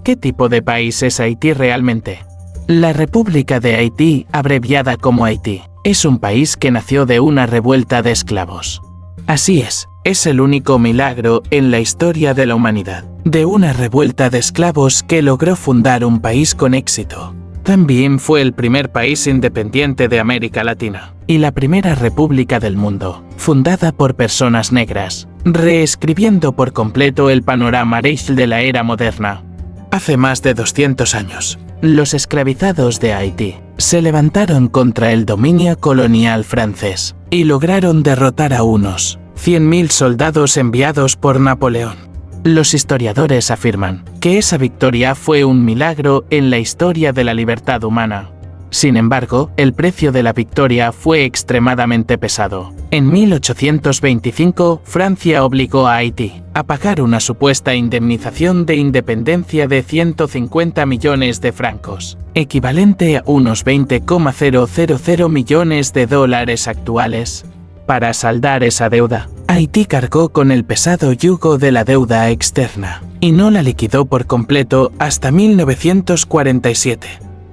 ¿Qué tipo de país es Haití realmente? La República de Haití, abreviada como Haití, es un país que nació de una revuelta de esclavos. Así es el único milagro en la historia de la humanidad, de una revuelta de esclavos que logró fundar un país con éxito. También fue el primer país independiente de América Latina, y la primera república del mundo, fundada por personas negras, reescribiendo por completo el panorama racial de la era moderna. Hace más de 200 años, los esclavizados de Haití se levantaron contra el dominio colonial francés y lograron derrotar a unos 100.000 soldados enviados por Napoleón. Los historiadores afirman que esa victoria fue un milagro en la historia de la libertad humana. Sin embargo, el precio de la victoria fue extremadamente pesado. En 1825, Francia obligó a Haití a pagar una supuesta indemnización de independencia de 150 millones de francos, equivalente a unos 20,000 millones de dólares actuales. Para saldar esa deuda, Haití cargó con el pesado yugo de la deuda externa, y no la liquidó por completo hasta 1947.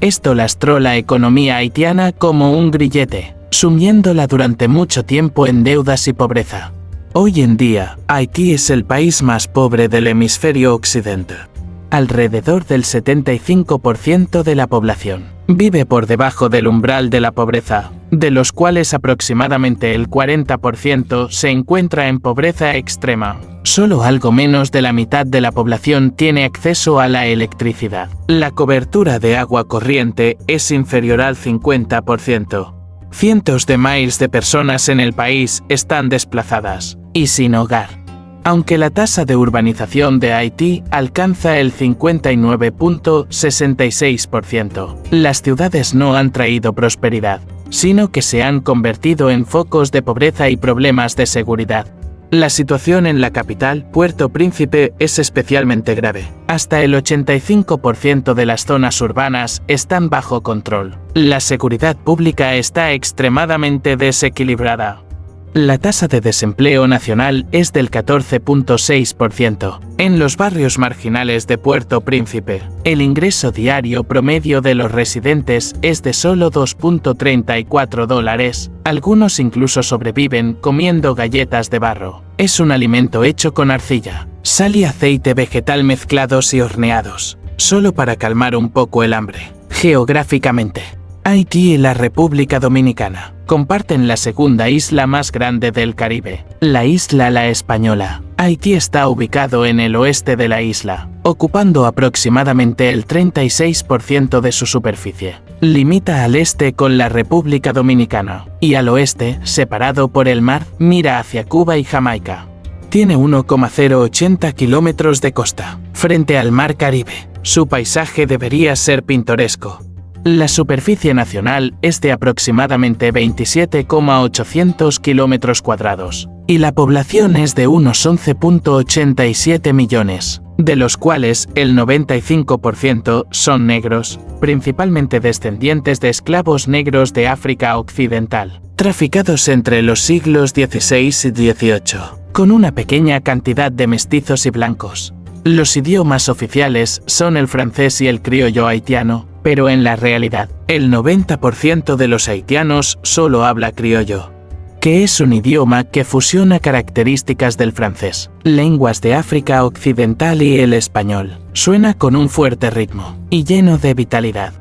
Esto lastró la economía haitiana como un grillete, sumiéndola durante mucho tiempo en deudas y pobreza. Hoy en día, Haití es el país más pobre del hemisferio occidental. Alrededor del 75% de la población vive por debajo del umbral de la pobreza, de los cuales aproximadamente el 40% se encuentra en pobreza extrema. Solo algo menos de la mitad de la población tiene acceso a la electricidad. La cobertura de agua corriente es inferior al 50%. Cientos de miles de personas en el país están desplazadas y sin hogar. Aunque la tasa de urbanización de Haití alcanza el 59,66%, las ciudades no han traído prosperidad, sino que se han convertido en focos de pobreza y problemas de seguridad. La situación en la capital, Puerto Príncipe, es especialmente grave. Hasta el 85% de las zonas urbanas están bajo control. La seguridad pública está extremadamente desequilibrada. La tasa de desempleo nacional es del 14,6%. En los barrios marginales de Puerto Príncipe, el ingreso diario promedio de los residentes es de solo $2,34. Algunos incluso sobreviven comiendo galletas de barro. Es un alimento hecho con arcilla, sal y aceite vegetal mezclados y horneados, solo para calmar un poco el hambre. Geográficamente, Haití y la República Dominicana comparten la segunda isla más grande del Caribe, la isla La Española. Haití está ubicado en el oeste de la isla, ocupando aproximadamente el 36% de su superficie. Limita al este con la República Dominicana, y al oeste, separado por el mar, mira hacia Cuba y Jamaica. Tiene 1,080 kilómetros de costa, frente al mar Caribe. Su paisaje debería ser pintoresco. La superficie nacional es de aproximadamente 27,800 kilómetros cuadrados, y la población es de unos 11,87 millones, de los cuales el 95% son negros, principalmente descendientes de esclavos negros de África Occidental, traficados entre los siglos XVI y XVIII, con una pequeña cantidad de mestizos y blancos. Los idiomas oficiales son el francés y el criollo haitiano, pero en la realidad, el 90% de los haitianos solo habla criollo, que es un idioma que fusiona características del francés, lenguas de África Occidental y el español. Suena con un fuerte ritmo y lleno de vitalidad.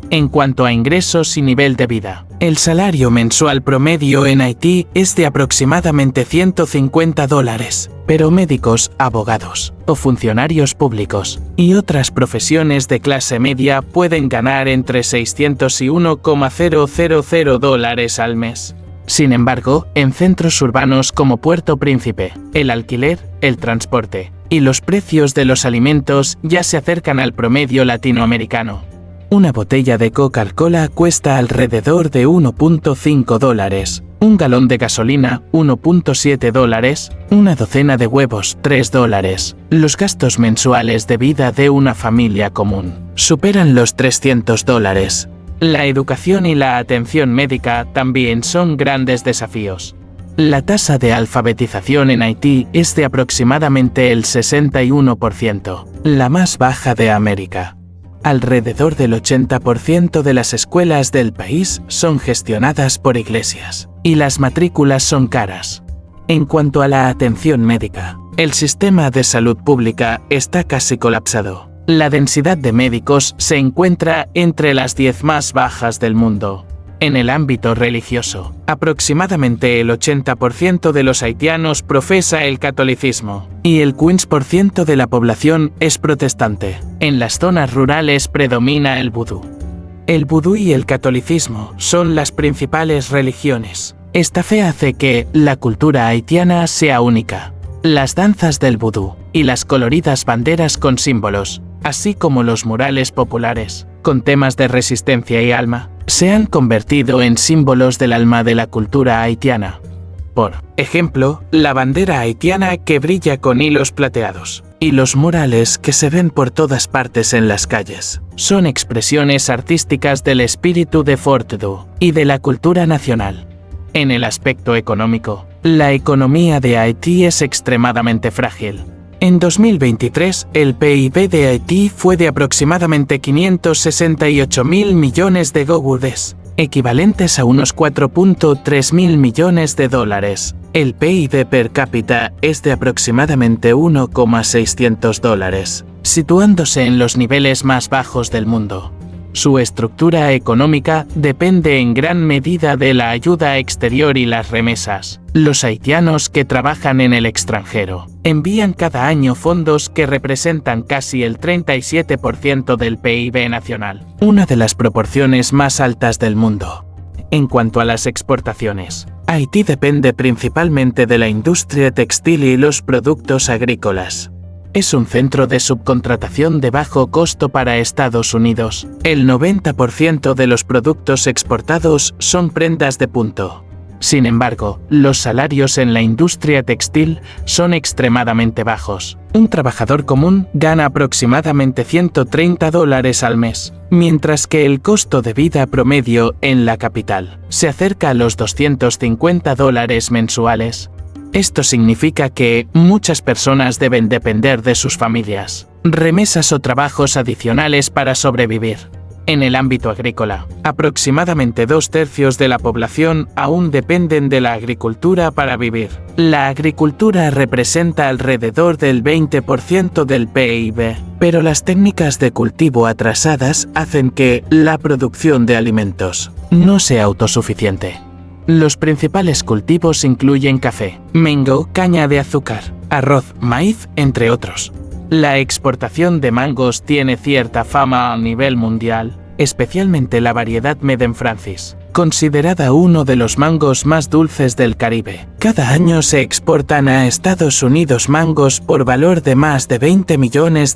En cuanto a ingresos y nivel de vida, el salario mensual promedio en Haití es de aproximadamente $150, pero médicos, abogados o funcionarios públicos y otras profesiones de clase media pueden ganar entre $600 y $1,000 al mes. Sin embargo, en centros urbanos como Puerto Príncipe, el alquiler, el transporte y los precios de los alimentos ya se acercan al promedio latinoamericano. Una botella de Coca-Cola cuesta alrededor de $1,5, un galón de gasolina, $1,7, una docena de huevos, $3. Los gastos mensuales de vida de una familia común superan los $300. La educación y la atención médica también son grandes desafíos. La tasa de alfabetización en Haití es de aproximadamente el 61%. la más baja de América. Alrededor del 80% de las escuelas del país son gestionadas por iglesias, y las matrículas son caras. En cuanto a la atención médica, el sistema de salud pública está casi colapsado. La densidad de médicos se encuentra entre las 10 más bajas del mundo. En el ámbito religioso, aproximadamente el 80% de los haitianos profesa el catolicismo, y el 15% de la población es protestante. En las zonas rurales predomina el vudú. El vudú y el catolicismo son las principales religiones. Esta fe hace que la cultura haitiana sea única. Las danzas del vudú y las coloridas banderas con símbolos, así como los murales populares, con temas de resistencia y alma, se han convertido en símbolos del alma de la cultura haitiana. Por ejemplo, la bandera haitiana que brilla con hilos plateados, y los murales que se ven por todas partes en las calles, son expresiones artísticas del espíritu de Fort-de-Dieu y de la cultura nacional. En el aspecto económico, la economía de Haití es extremadamente frágil. En 2023, el PIB de Haití fue de aproximadamente 568.000 millones de gourdes, equivalentes a unos 4.3 millones de dólares. El PIB per cápita es de aproximadamente 1,600 dólares, situándose en los niveles más bajos del mundo. Su estructura económica depende en gran medida de la ayuda exterior y las remesas. Los haitianos que trabajan en el extranjero envían cada año fondos que representan casi el 37% del PIB nacional, una de las proporciones más altas del mundo. En cuanto a las exportaciones, Haití depende principalmente de la industria textil y los productos agrícolas. Es un centro de subcontratación de bajo costo para Estados Unidos. El 90% de los productos exportados son prendas de punto. Sin embargo, los salarios en la industria textil son extremadamente bajos. Un trabajador común gana aproximadamente $130 al mes, mientras que el costo de vida promedio en la capital se acerca a los $250 mensuales. Esto significa que muchas personas deben depender de sus familias, remesas o trabajos adicionales para sobrevivir. En el ámbito agrícola, aproximadamente 2/3 de la población aún dependen de la agricultura para vivir. La agricultura representa alrededor del 20% del PIB, pero las técnicas de cultivo atrasadas hacen que la producción de alimentos no sea autosuficiente. Los principales cultivos incluyen café, mango, caña de azúcar, arroz, maíz, entre otros. La exportación de mangos tiene cierta fama a nivel mundial, especialmente la variedad Medem Francis, considerada uno de los mangos más dulces del Caribe. Cada año se exportan a Estados Unidos mangos por valor de más de $20 millones.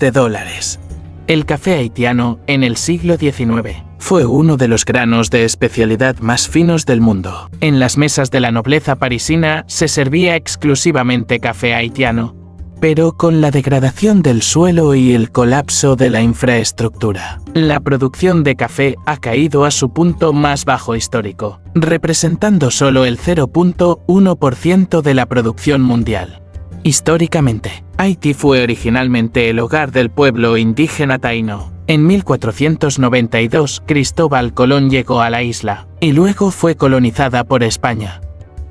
El café haitiano, en el siglo XIX, fue uno de los granos de especialidad más finos del mundo. En las mesas de la nobleza parisina se servía exclusivamente café haitiano, pero con la degradación del suelo y el colapso de la infraestructura, la producción de café ha caído a su punto más bajo histórico, representando solo el 0.1% de la producción mundial. Históricamente, Haití fue originalmente el hogar del pueblo indígena taíno. En 1492, Cristóbal Colón llegó a la isla, y luego fue colonizada por España.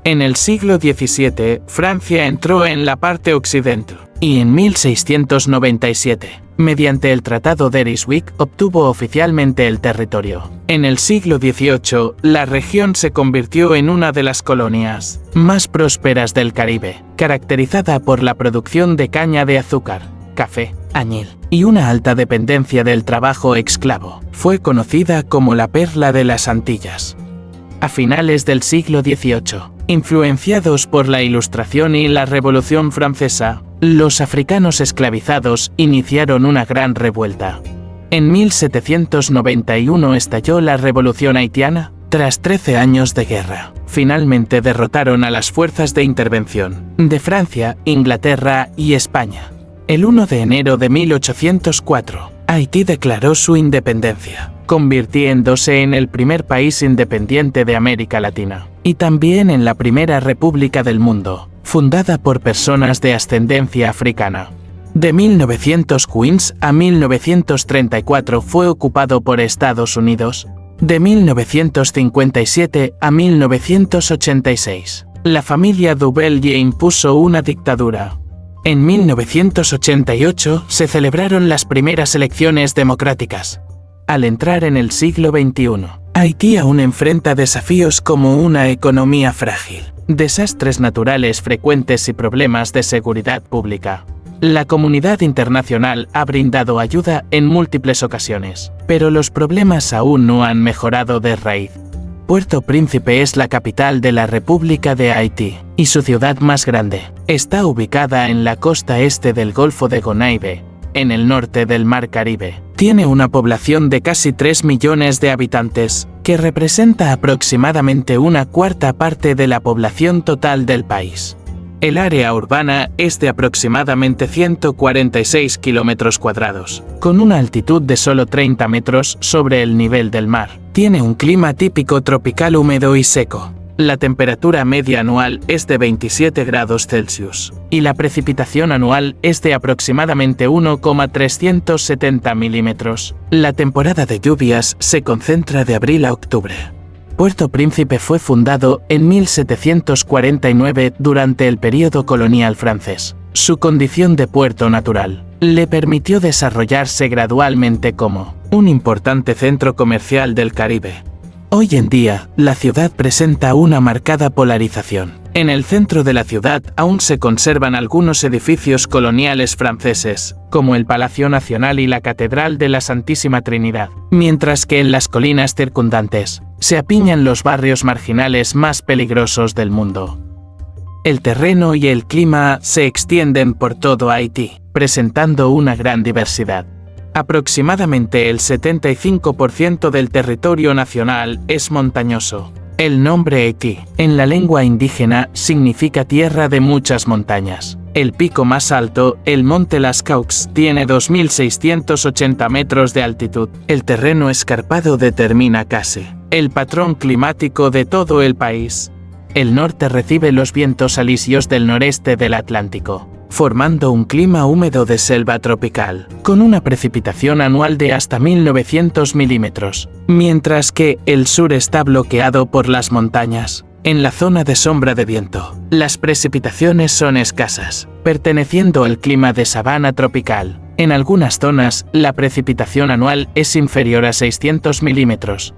En el siglo XVII, Francia entró en la parte occidental, y en 1697, mediante el Tratado de Ryswick, obtuvo oficialmente el territorio. En el siglo XVIII, la región se convirtió en una de las colonias más prósperas del Caribe, caracterizada por la producción de caña de azúcar, café, añil, y una alta dependencia del trabajo esclavo. Fue conocida como la Perla de las Antillas. A finales del siglo XVIII, influenciados por la Ilustración y la Revolución Francesa, los africanos esclavizados iniciaron una gran revuelta. En 1791 estalló la Revolución Haitiana. Tras 13 años de guerra, finalmente derrotaron a las fuerzas de intervención de Francia, Inglaterra y España. El 1 de enero de 1804, Haití declaró su independencia, convirtiéndose en el primer país independiente de América Latina, y también en la primera república del mundo, fundada por personas de ascendencia africana. De 1915 a 1934 fue ocupado por Estados Unidos. De 1957 a 1986, la familia Duvalier impuso una dictadura. En 1988 se celebraron las primeras elecciones democráticas. Al entrar en el siglo XXI, Haití aún enfrenta desafíos como una economía frágil, desastres naturales frecuentes y problemas de seguridad pública. La comunidad internacional ha brindado ayuda en múltiples ocasiones, pero los problemas aún no han mejorado de raíz. Puerto Príncipe es la capital de la República de Haití, y su ciudad más grande. Está ubicada en la costa este del Golfo de Gonaïve, en el norte del Mar Caribe. Tiene una población de casi 3 millones de habitantes, que representa aproximadamente una cuarta parte de la población total del país. El área urbana es de aproximadamente 146 kilómetros cuadrados, con una altitud de solo 30 metros sobre el nivel del mar. Tiene un clima típico tropical húmedo y seco. La temperatura media anual es de 27 grados Celsius, y la precipitación anual es de aproximadamente 1,370 milímetros. La temporada de lluvias se concentra de abril a octubre. Puerto Príncipe fue fundado en 1749 durante el período colonial francés. Su condición de puerto natural le permitió desarrollarse gradualmente como un importante centro comercial del Caribe. Hoy en día, la ciudad presenta una marcada polarización. En el centro de la ciudad aún se conservan algunos edificios coloniales franceses, como el Palacio Nacional y la Catedral de la Santísima Trinidad, mientras que en las colinas circundantes se apiñan los barrios marginales más peligrosos del mundo. El terreno y el clima se extienden por todo Haití, presentando una gran diversidad. Aproximadamente el 75% del territorio nacional es montañoso. El nombre Haití, en la lengua indígena, significa tierra de muchas montañas. El pico más alto, el monte Las Caux, tiene 2.680 metros de altitud. El terreno escarpado determina casi el patrón climático de todo el país. El norte recibe los vientos alisios del noreste del Atlántico, formando un clima húmedo de selva tropical, con una precipitación anual de hasta 1.900 milímetros, mientras que el sur está bloqueado por las montañas. En la zona de sombra de viento, las precipitaciones son escasas, perteneciendo al clima de sabana tropical. En algunas zonas, la precipitación anual es inferior a 600 milímetros.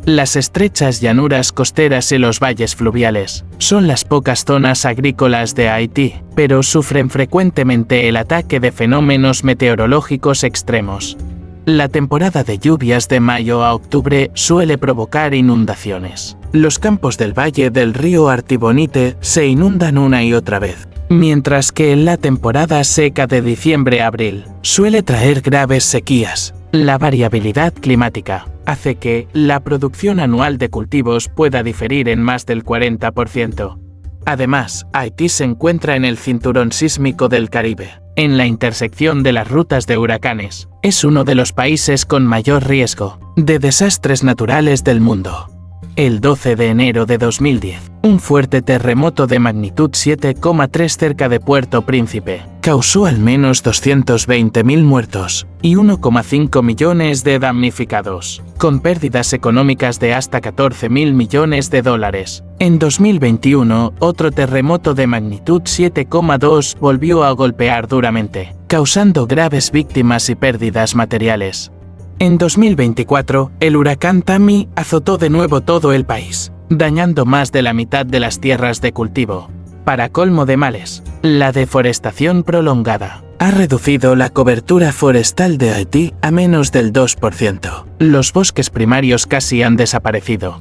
Las estrechas llanuras costeras y los valles fluviales son las pocas zonas agrícolas de Haití, pero sufren frecuentemente el ataque de fenómenos meteorológicos extremos. La temporada de lluvias de mayo a octubre suele provocar inundaciones. Los campos del valle del río Artibonite se inundan una y otra vez, mientras que en la temporada seca de diciembre a abril suele traer graves sequías. La variabilidad climática hace que la producción anual de cultivos pueda diferir en más del 40%. Además, Haití se encuentra en el cinturón sísmico del Caribe, en la intersección de las rutas de huracanes. Es uno de los países con mayor riesgo de desastres naturales del mundo. El 12 de enero de 2010, un fuerte terremoto de magnitud 7,3 cerca de Puerto Príncipe causó al menos 220.000 muertos y 1,5 millones de damnificados, con pérdidas económicas de hasta 14.000 millones de dólares. En 2021, otro terremoto de magnitud 7,2 volvió a golpear duramente, causando graves víctimas y pérdidas materiales. En 2024, el huracán Tammy azotó de nuevo todo el país, dañando más de la mitad de las tierras de cultivo. Para colmo de males, la deforestación prolongada ha reducido la cobertura forestal de Haití a menos del 2%. Los bosques primarios casi han desaparecido.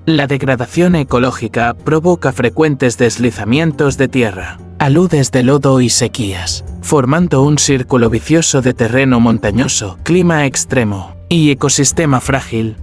La degradación ecológica provoca frecuentes deslizamientos de tierra, aludes de lodo y sequías, formando un círculo vicioso de terreno montañoso, clima extremo y ecosistema frágil.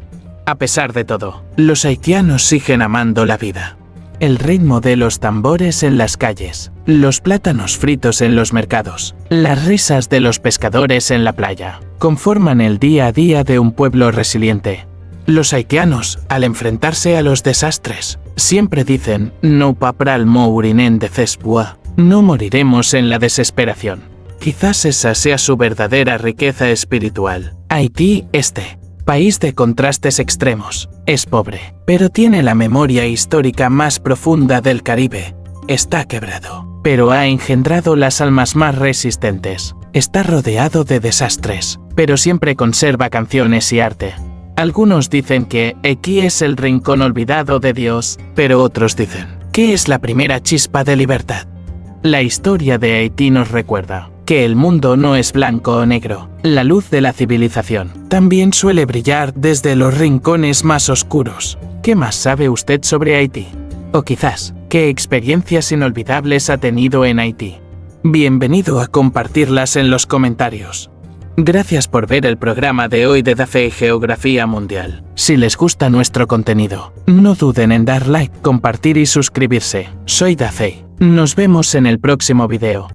A pesar de todo, los haitianos siguen amando la vida. El ritmo de los tambores en las calles, los plátanos fritos en los mercados, las risas de los pescadores en la playa, conforman el día a día de un pueblo resiliente. Los haitianos, al enfrentarse a los desastres, siempre dicen «No papral mourir en desespoir», no moriremos en la desesperación. Quizás esa sea su verdadera riqueza espiritual. Haití, país de contrastes extremos, es pobre, pero tiene la memoria histórica más profunda del Caribe. Está quebrado, pero ha engendrado las almas más resistentes. Está rodeado de desastres, pero siempre conserva canciones y arte. Algunos dicen que Haití es el rincón olvidado de Dios, pero otros dicen que es la primera chispa de libertad. La historia de Haití nos recuerda que el mundo no es blanco o negro. La luz de la civilización también suele brillar desde los rincones más oscuros. ¿Qué más sabe usted sobre Haití? O quizás, ¿qué experiencias inolvidables ha tenido en Haití? Bienvenido a compartirlas en los comentarios. Gracias por ver el programa de hoy de Dafe Geografía Mundial. Si les gusta nuestro contenido, no duden en dar like, compartir y suscribirse. Soy Dafe. Nos vemos en el próximo video.